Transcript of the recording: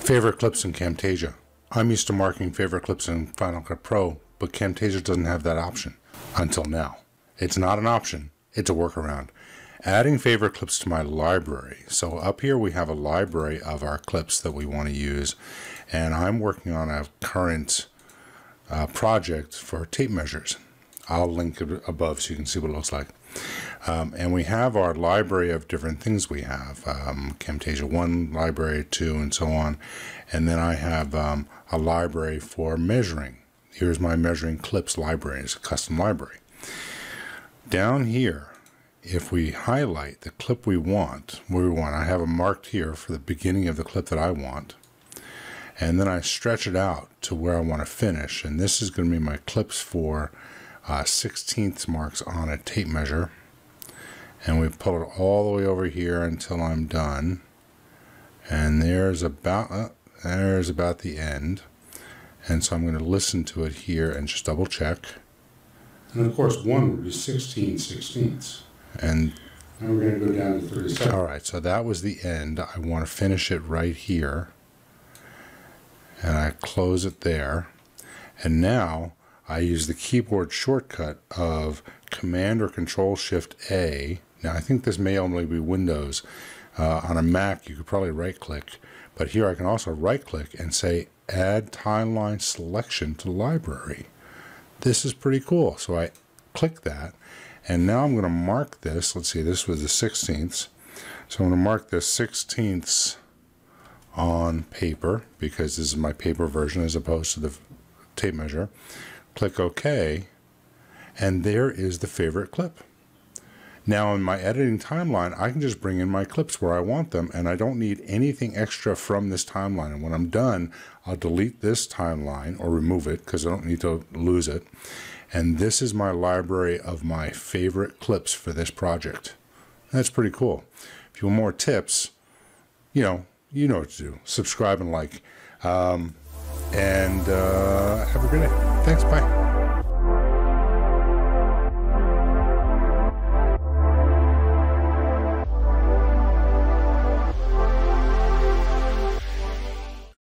Favorite clips in Camtasia. I'm used to marking favorite clips in Final Cut Pro, but Camtasia doesn't have that option until now. It's not an option, it's a workaround. Adding favorite clips to my library. So up here we have a library of our clips that we want to use, and I'm working on a current project for tape measures. I'll link it above so you can see what it looks like. And we have our library of different things we have. Camtasia 1, library 2, and so on. And then I have a library for measuring. Here's my measuring clips library. It's a custom library. Down here, if we highlight the clip we want, I have it marked here for the beginning of the clip that I want. And then I stretch it out to where I want to finish. And this is going to be my clips for 16th marks on a tape measure. And we pull it all the way over here until I'm done. And there's about the end. And so I'm going to listen to it here and just double check. And of course 1 would be 16/16. And we're going to go down to 37. All right, so that was the end. I want to finish it right here. And I close it there. And now I use the keyboard shortcut of Command or Control Shift A. Now I think this may only be Windows. On a Mac you could probably right click, but here I can also right click and say Add Timeline Selection to Library. This is pretty cool. So I click that, and now I'm going to mark this. Let's see, this was the 16th. So I'm going to mark this 16ths on paper, because this is my paper version as opposed to the tape measure. Click OK, and there is the favorite clip. Now in my editing timeline, I can just bring in my clips where I want them, and I don't need anything extra from this timeline. And when I'm done, I'll delete this timeline or remove it because I don't need to lose it. And this is my library of my favorite clips for this project. That's pretty cool. If you want more tips, you know what to do. Subscribe and like. And have a great day. Thanks. Bye.